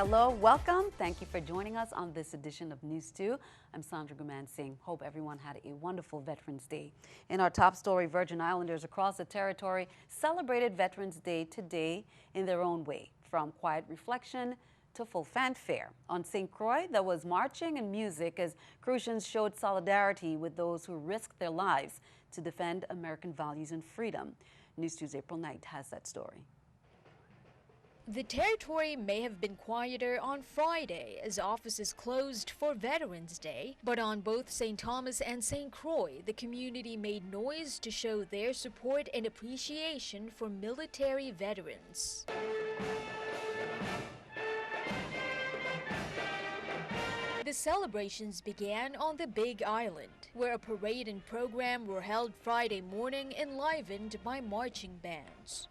Hello, welcome. Thank you for joining us on this edition of News 2. I'm Sandra Guman Singh. Hope everyone had a wonderful Veterans Day. In our top story, Virgin Islanders across the territory celebrated Veterans Day today in their own way, from quiet reflection to full fanfare. On St. Croix, there was marching and music as Crucians showed solidarity with those who risked their lives to defend American values and freedom. News 2's April Knight has that story. The territory may have been quieter on Friday as offices closed for Veterans Day, but on both St. Thomas and St. Croix, the community made noise to show their support and appreciation for military veterans. The celebrations began on the Big Island, where a parade and program were held Friday morning, enlivened by marching bands.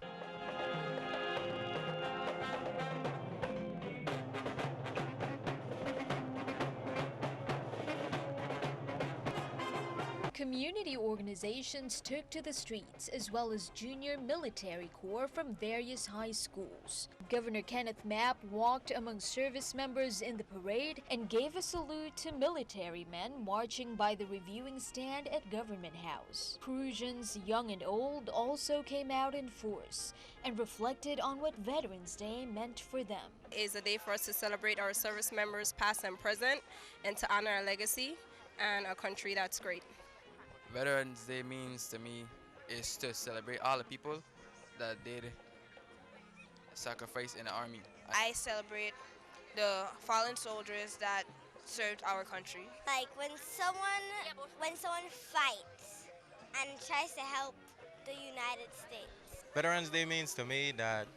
Community organizations took to the streets, as well as junior military corps from various high schools. Governor Kenneth Mapp walked among service members in the parade and gave a salute to military men marching by the reviewing stand at Government House. Crucians, young and old, also came out in force and reflected on what Veterans Day meant for them. It is a day for us to celebrate our service members past and present and to honor our legacy and a country that's great. Veterans Day means to me is to celebrate all the people that did sacrifice in the army. I celebrate the fallen soldiers that served our country. Like when someone fights and tries to help the United States. Veterans Day means to me that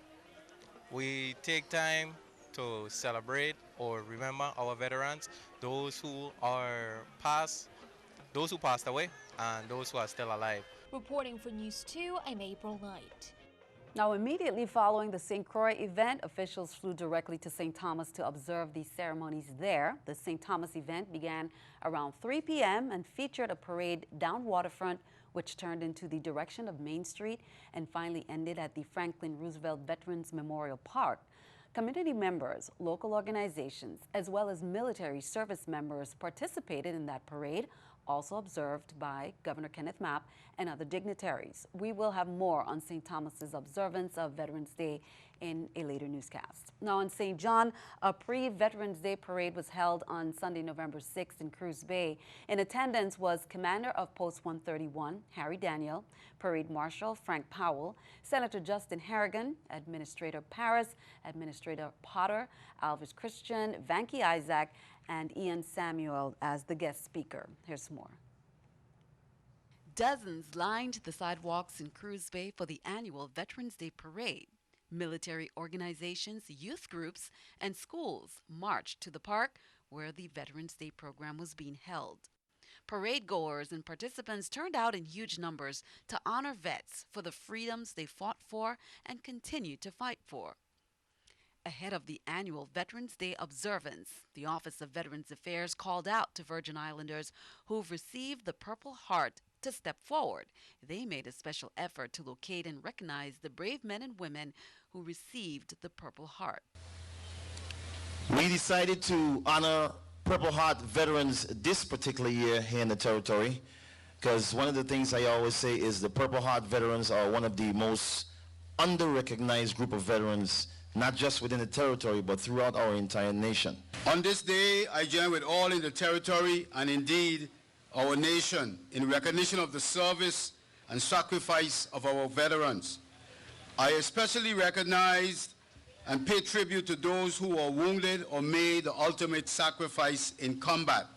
we take time to celebrate or remember our veterans, those who are past, those who passed away, and those who are still alive. Reporting for News 2, I'm April Knight. Now, immediately following the St. Croix event, officials flew directly to St. Thomas to observe the ceremonies there. The St. Thomas event began around 3 p.m. and featured a parade down Waterfront, which turned into the direction of Main Street and finally ended at the Franklin Roosevelt Veterans Memorial Park. Community members, local organizations, as well as military service members participated in that parade, also observed by Governor Kenneth Mapp and other dignitaries. We will have more on St. Thomas's observance of Veterans Day in a later newscast. Now in St. John, a pre-Veterans Day parade was held on Sunday, November 6th in Cruz Bay. In attendance was Commander of Post 131, Harry Daniel, Parade Marshal Frank Powell, Senator Justin Harrigan, Administrator Paris, Administrator Potter, Alvis Christian, Vanky Isaac, and Ian Samuel as the guest speaker. Here's more. Dozens lined the sidewalks in Cruz Bay for the annual Veterans Day Parade. Military organizations, youth groups, and schools marched to the park where the Veterans Day program was being held. Parade goers and participants turned out in huge numbers to honor vets for the freedoms they fought for and continue to fight for. Ahead of the annual Veterans Day observance, the Office of Veterans Affairs called out to Virgin Islanders who've received the Purple Heart to step forward. They made a special effort to locate and recognize the brave men and women who received the Purple Heart. We decided to honor Purple Heart veterans this particular year here in the territory because one of the things I always say is the Purple Heart veterans are one of the most under-recognized group of veterans, not just within the territory, but throughout our entire nation. On this day, I join with all in the territory and indeed our nation in recognition of the service and sacrifice of our veterans. I especially recognize and pay tribute to those who were wounded or made the ultimate sacrifice in combat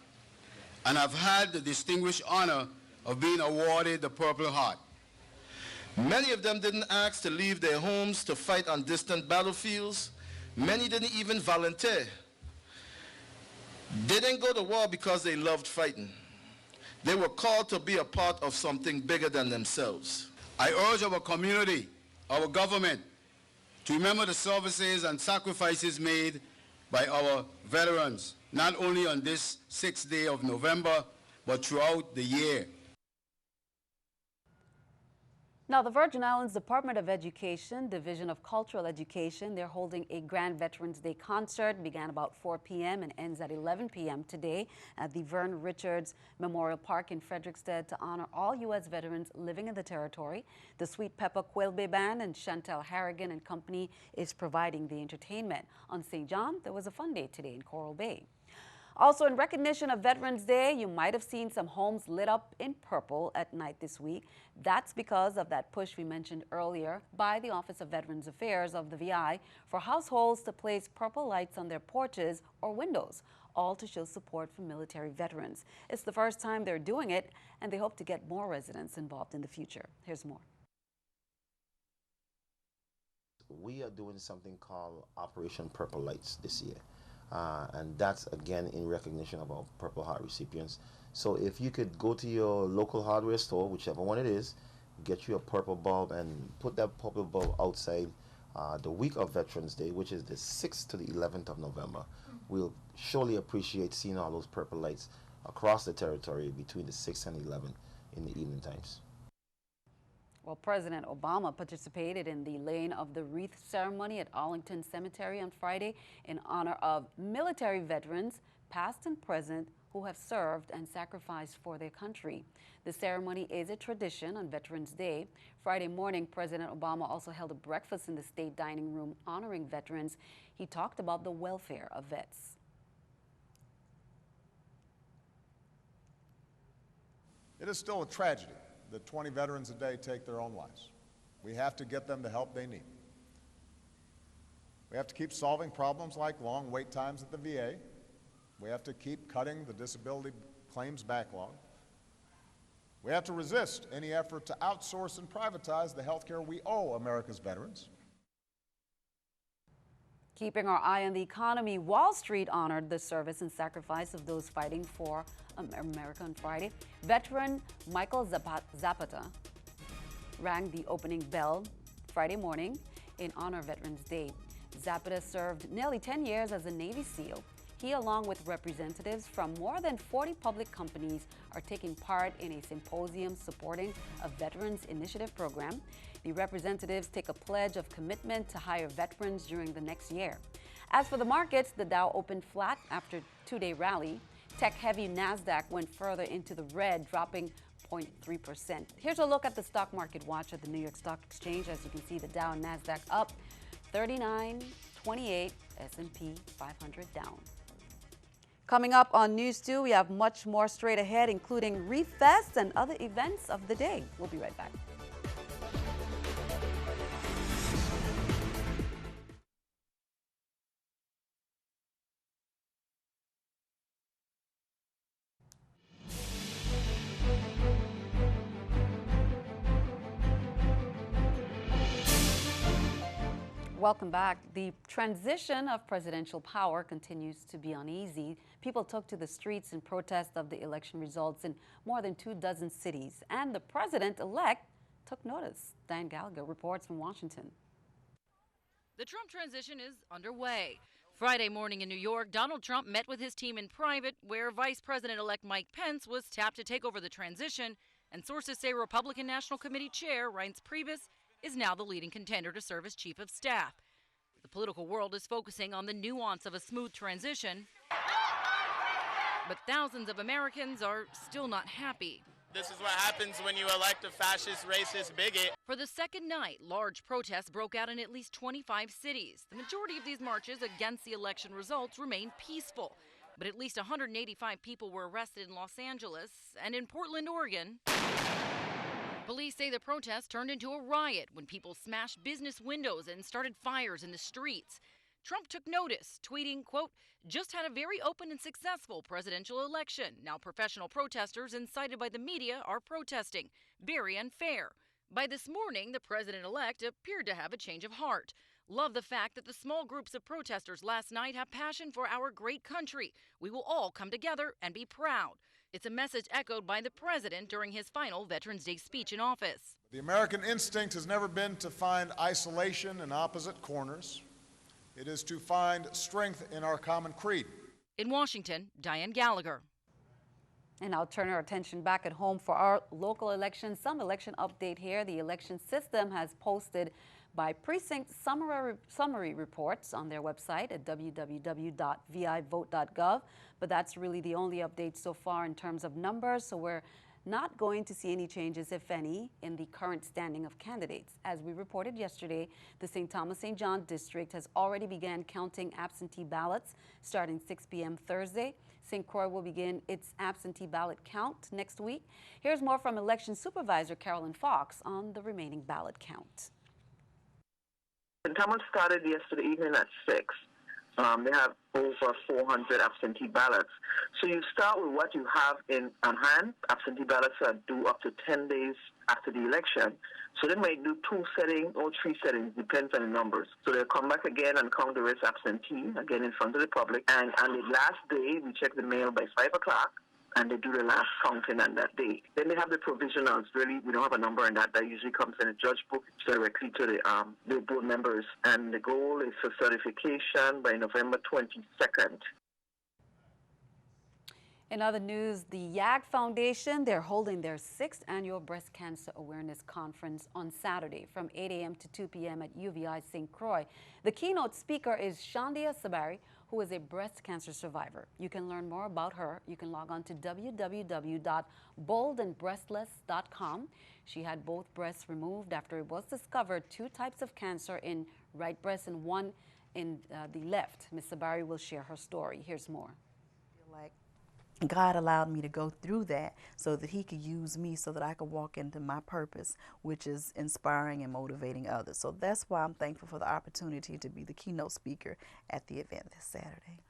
and have had the distinguished honor of being awarded the Purple Heart. Many of them didn't ask to leave their homes to fight on distant battlefields. Many didn't even volunteer. They didn't go to war because they loved fighting. They were called to be a part of something bigger than themselves. I urge our community, our government, to remember the services and sacrifices made by our veterans, not only on this 6th day of November, but throughout the year. Now, the Virgin Islands Department of Education, Division of Cultural Education, they're holding a Grand Veterans Day concert. Began about 4 p.m. and ends at 11 p.m. today at the Vern Richards Memorial Park in Frederiksted to honor all U.S. veterans living in the territory. The Sweet Pepper Quilbe Band and Chantel Harrigan and Company is providing the entertainment. On St. John, there was a fun day today in Coral Bay. Also, in recognition of Veterans Day, you might have seen some homes lit up in purple at night this week. That's because of that push we mentioned earlier by the Office of Veterans Affairs of the VI for households to place purple lights on their porches or windows, all to show support for military veterans. It's the first time they're doing it, and they hope to get more residents involved in the future. Here's more. We are doing something called Operation Purple Lights this year. And that's again in recognition of our Purple Heart recipients. So if you could go to your local hardware store, whichever one it is, get you a purple bulb and put that purple bulb outside the week of Veterans Day, which is the 6th to the 11th of November. We'll surely appreciate seeing all those purple lights across the territory between the 6th and 11th in the evening times. Well, President Obama participated in the laying of the wreath ceremony at Arlington Cemetery on Friday in honor of military veterans, past and present, who have served and sacrificed for their country. The ceremony is a tradition on Veterans Day. Friday morning, President Obama also held a breakfast in the state dining room honoring veterans. He talked about the welfare of vets. It is still a tragedy that 20 veterans a day take their own lives. We have to get them the help they need. We have to keep solving problems like long wait times at the VA. We have to keep cutting the disability claims backlog. We have to resist any effort to outsource and privatize the health care we owe America's veterans. Keeping our eye on the economy, Wall Street honored the service and sacrifice of those fighting for America on Friday. Veteran Michael Zapata rang the opening bell Friday morning in honor of Veterans Day. Zapata served nearly 10 years as a Navy SEAL. He, along with representatives from more than 40 public companies, are taking part in a symposium supporting a Veterans Initiative program. The representatives take a pledge of commitment to hire veterans during the next year. As for the markets, the Dow opened flat after a two-day rally. Tech-heavy NASDAQ went further into the red, dropping 0.3%. Here's a look at the stock market watch at the New York Stock Exchange. As you can see, the Dow and NASDAQ up 39.28, S&P 500 down. Coming up on News 2, we have much more straight ahead, including Wreath Fest and other events of the day. We'll be right back. Welcome back. The transition of presidential power continues to be uneasy. People took to the streets in protest of the election results in more than 24 cities, and the president-elect took notice. Diane Gallagher reports from Washington. The Trump transition is underway. Friday morning in New York, Donald Trump met with his team in private, where Vice President-elect Mike Pence was tapped to take over the transition, and sources say Republican National Committee Chair Reince Priebus is now the leading contender to serve as chief of staff. The political world is focusing on the nuance of a smooth transition, but thousands of Americans are still not happy. This is what happens when you elect a fascist, racist bigot. For the second night, large protests broke out in at least 25 cities. The majority of these marches against the election results remained peaceful, but at least 185 people were arrested in Los Angeles and in Portland, Oregon. Police say the protest turned into a riot when people smashed business windows and started fires in the streets. Trump took notice, tweeting, quote, "Just had a very open and successful presidential election. Now professional protesters incited by the media are protesting. Very unfair." By this morning, the president-elect appeared to have a change of heart. Love the fact that the small groups of protesters last night have passion for our great country. We will all come together and be proud. It's a message echoed by the president during his final Veterans Day speech in office. The American instinct has never been to find isolation in opposite corners. It is to find strength in our common creed. In Washington, Diane Gallagher. And I'll turn our attention back at home for our local elections. Some election update here. The election system has posted by precinct summary reports on their website at www.vivote.gov. But that's really the only update so far in terms of numbers. So we're not going to see any changes, if any, in the current standing of candidates. As we reported yesterday, the St. Thomas-St. John district has already began counting absentee ballots starting 6 p.m. Thursday. St. Croix will begin its absentee ballot count next week. Here's more from Election Supervisor Carolyn Fox on the remaining ballot count. St. Thomas started yesterday evening at 6. They have over 400 absentee ballots. So you start with what you have on hand. Absentee ballots are due up to 10 days after the election. So they might do 2 settings or 3 settings, depends on the numbers. So they'll come back again and count the rest absentee, again in front of the public. And on the last day, we check the mail by 5 o'clock. And they do the last counting on that day. Then they have the provisionals. Really, we don't have a number on that. That usually comes in a judge book directly to the board members. And the goal is for certification by November 22nd. In other news, the YAG Foundation, they're holding their 6th annual Breast Cancer Awareness Conference on Saturday from 8 a.m. to 2 p.m. at UVI St. Croix. The keynote speaker is Shandia Sabari, who is a breast cancer survivor. You can learn more about her. You can log on to www.boldandbreastless.com. She had both breasts removed after it was discovered 2 types of cancer in right breast and 1 in the left. Ms. Sabari will share her story. Here's more. God allowed me to go through that so that he could use me so that I could walk into my purpose, which is inspiring and motivating others. So that's why I'm thankful for the opportunity to be the keynote speaker at the event this Saturday.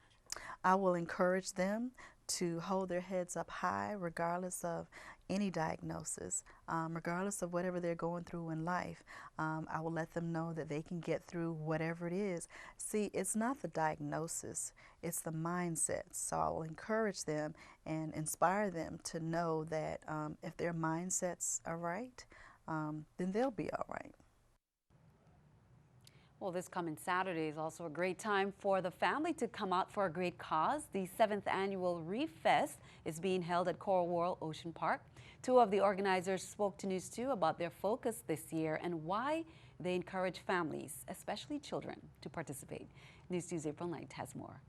I will encourage them to hold their heads up high regardless of any diagnosis, regardless of whatever they're going through in life. I will let them know that they can get through whatever it is. See, it's not the diagnosis, it's the mindset. So I will encourage them and inspire them to know that if their mindsets are right, then they'll be all right. Well, this coming Saturday is also a great time for the family to come out for a great cause. The 7th annual Reef Fest is being held at Coral World Ocean Park. 2 of the organizers spoke to NEWS2 about their focus this year and why they encourage families, especially children, to participate. NEWS2's April Knight has more.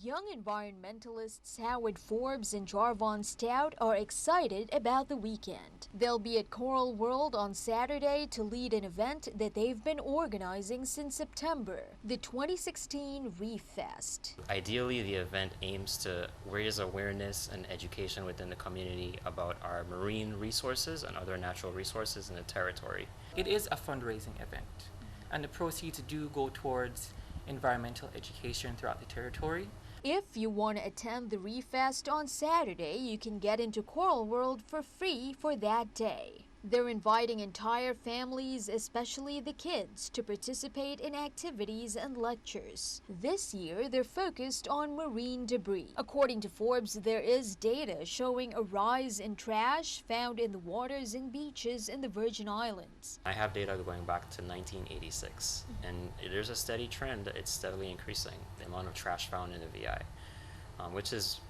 Young environmentalists Howard Forbes and Jarvon Stout are excited about the weekend. They'll be at Coral World on Saturday to lead an event that they've been organizing since September, the 2016 Reef Fest. Ideally, the event aims to raise awareness and education within the community about our marine resources and other natural resources in the territory. It is a fundraising event, and the proceeds do go towards environmental education throughout the territory. If you want to attend the Reef Fest on Saturday, you can get into Coral World for free for that day. They're inviting entire families, especially the kids, to participate in activities and lectures. This year, they're focused on marine debris. According to Forbes, there is data showing a rise in trash found in the waters and beaches in the Virgin Islands. I have data going back to 1986, and there's a steady trend. It's steadily increasing, the amount of trash found in the VI, which is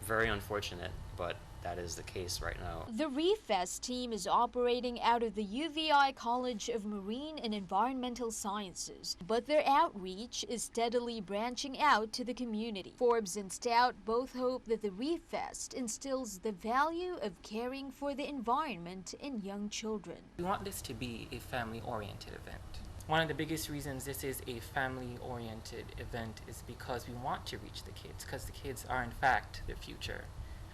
very unfortunate, but that is the case right now. The Reef Fest team is operating out of the UVI College of Marine and Environmental Sciences, but their outreach is steadily branching out to the community. Forbes and Stout both hope that the Reef Fest instills the value of caring for the environment in young children. We want this to be a family-oriented event. One of the biggest reasons this is a family-oriented event is because we want to reach the kids, because the kids are in fact the future.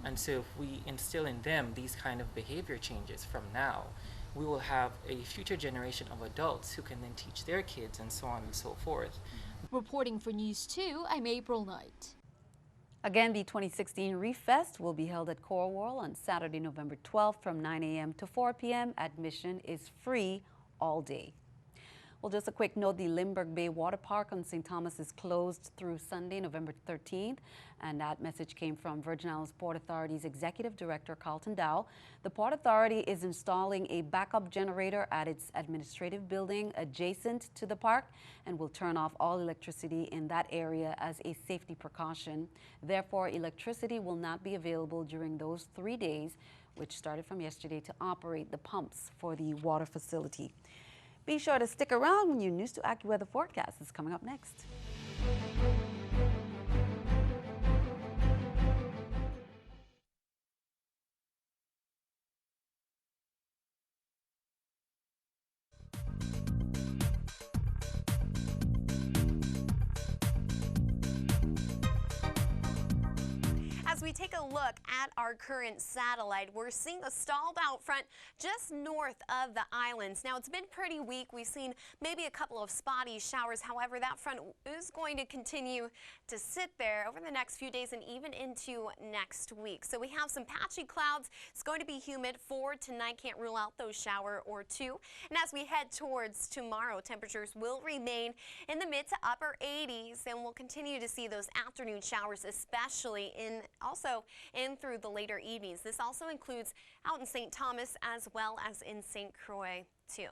And so if we instill in them these kind of behavior changes from now, we will have a future generation of adults who can then teach their kids and so on and so forth. Reporting for NEWS2, I'm April Knight. Again, the 2016 Reef Fest will be held at Coral World on Saturday, November 12th from 9 a.m. to 4 p.m. Admission is free all day. Well, just a quick note, the Lindbergh Bay Water Park on St. Thomas is closed through Sunday, November 13th. And that message came from Virgin Islands Port Authority's Executive Director, Carlton Dow. The Port Authority is installing a backup generator at its administrative building adjacent to the park and will turn off all electricity in that area as a safety precaution. Therefore, electricity will not be available during those 3 days, which started from yesterday, to operate the pumps for the water facility. Be sure to stick around when your News 2 AccuWeather forecast is coming up next. As we take a look at our current satellite, we're seeing a stalled out front just north of the islands. Now, it's been pretty weak. We've seen maybe a couple of spotty showers. However, that front is going to continue to sit there over the next few days and even into next week. So we have some patchy clouds. It's going to be humid for tonight. Can't rule out those shower or two. And as we head towards tomorrow, temperatures will remain in the mid to upper 80s, and we'll continue to see those afternoon showers, especially also in through the later evenings. This also includes out in St. Thomas as well as in St. Croix too.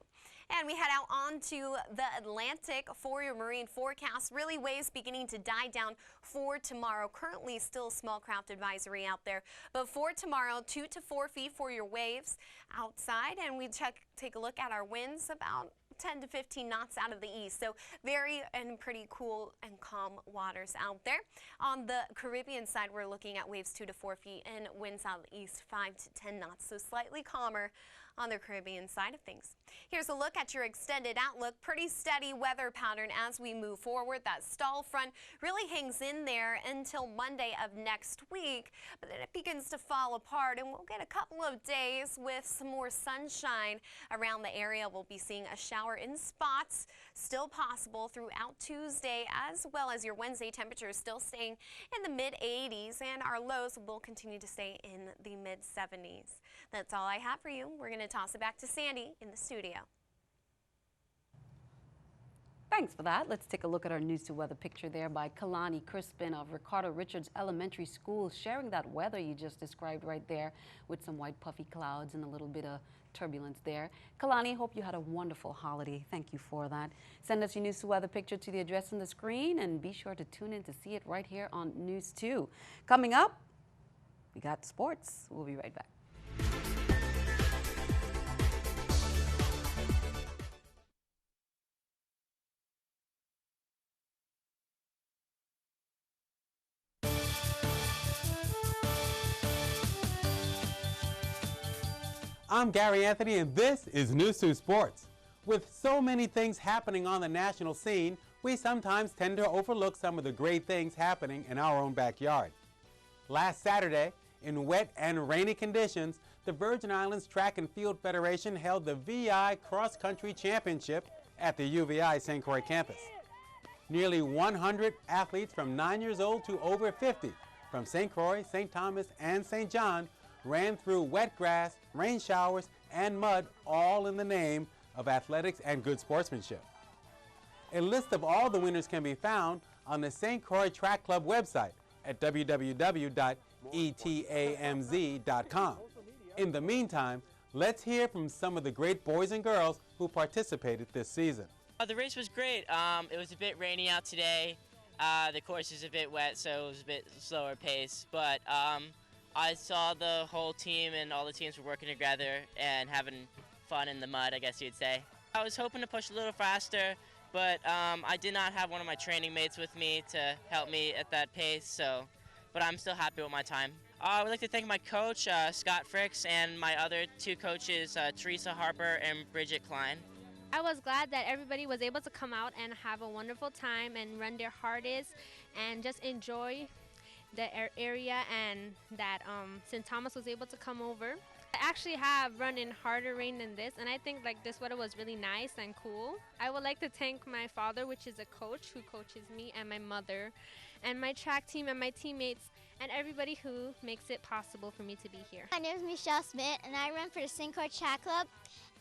And we head out onto the Atlantic for your marine forecast. Really, waves beginning to die down for tomorrow. Currently still small craft advisory out there, but for tomorrow, 2 to 4 feet for your waves outside. And we take a look at our winds, about 10 to 15 knots out of the east. So very and pretty cool and calm waters out there. On the Caribbean side, we're looking at waves 2 to 4 feet and winds out of the east 5 to 10 knots. So slightly calmer on the Caribbean side of things. Here's a look at your extended outlook. Pretty steady weather pattern as we move forward. That stall front really hangs in there until Monday of next week, but then it begins to fall apart, and we'll get a couple of days with some more sunshine around the area. We'll be seeing a shower in spots still possible throughout Tuesday, as well as your Wednesday temperatures still staying in the mid 80s, and our lows will continue to stay in the mid 70s. That's all I have for you. We're going to toss it back to Sandy in the studio. Thanks for that. Let's take a look at our News 2 weather picture there by Kalani Crispin of Ricardo Richards Elementary School, sharing that weather you just described right there with some white puffy clouds and a little bit of turbulence there. Kalani, hope you had a wonderful holiday. Thank you for that. Send us your News 2 weather picture to the address on the screen, and be sure to tune in to see it right here on News 2. Coming up, we got sports. We'll be right back. I'm Gary Anthony, and this is News 2 Sports. With so many things happening on the national scene, we sometimes tend to overlook some of the great things happening in our own backyard. Last Saturday, in wet and rainy conditions, the Virgin Islands Track and Field Federation held the VI Cross Country Championship at the UVI St. Croix campus. Nearly 100 athletes from 9 years old to over 50 from St. Croix, St. Thomas, and St. John ran through wet grass, rain showers, and mud, all in the name of athletics and good sportsmanship. A list of all the winners can be found on the St. Croix Track Club website at www.etamz.com. In the meantime, let's hear from some of the great boys and girls who participated this season. The race was great. It was a bit rainy out today. The course is a bit wet, so it was a bit slower pace, but I saw the whole team and all the teams were working together and having fun in the mud, I guess you'd say. I was hoping to push a little faster, but I did not have one of my training mates with me to help me at that pace, but I'm still happy with my time. I would like to thank my coach, Scott Fricks, and my other two coaches, Teresa Harper and Bridget Klein. I was glad that everybody was able to come out and have a wonderful time and run their hardest and just enjoy the area, and that St. Thomas was able to come over. I actually have run in harder rain than this, and I think like this weather was really nice and cool. I would like to thank my father, which is a coach who coaches me, and my mother, and my track team, and my teammates, and everybody who makes it possible for me to be here. My name is Michelle Smith, and I run for the St. Croix Track Club,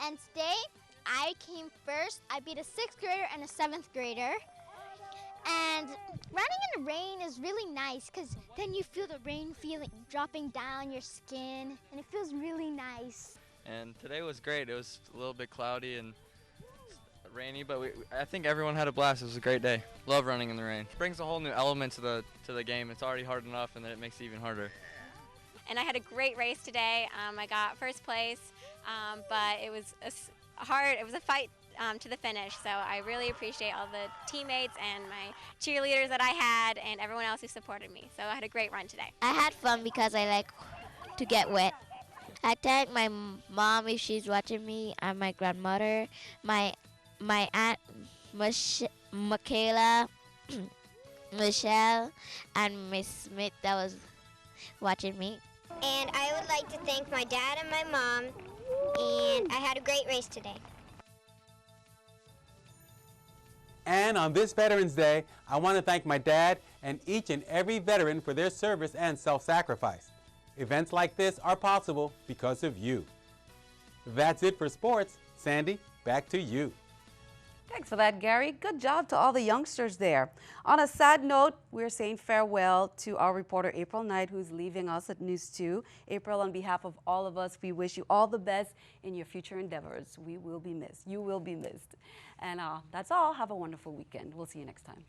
and today I came first. I beat a 6th grader and a 7th grader. And running in the rain is really nice because then you feel the rain feeling dropping down your skin, and it feels really nice. And today was great. It was a little bit cloudy and rainy, but I think everyone had a blast. It was a great day. Love running in the rain. It brings a whole new element to the game. It's already hard enough, and then it makes it even harder. And I had a great race today. I got first place, but it was it was a fight to the finish. So I really appreciate all the teammates and my cheerleaders that I had and everyone else who supported me. So I had a great run today. I had fun because I like to get wet. I thank my mom if she's watching me, and my grandmother, my aunt Michaela, Michelle, and Miss Smith that was watching me. And I would like to thank my dad and my mom, and I had a great race today. And on this Veterans Day, I want to thank my dad and each and every veteran for their service and self-sacrifice. Events like this are possible because of you. That's it for sports. Sandy, back to you. Thanks for that, Gary. Good job to all the youngsters there. On a sad note, we're saying farewell to our reporter April Knight, who's leaving us at News 2. April, on behalf of all of us, we wish you all the best in your future endeavors. We will be missed. You will be missed. And that's all. Have a wonderful weekend. We'll see you next time.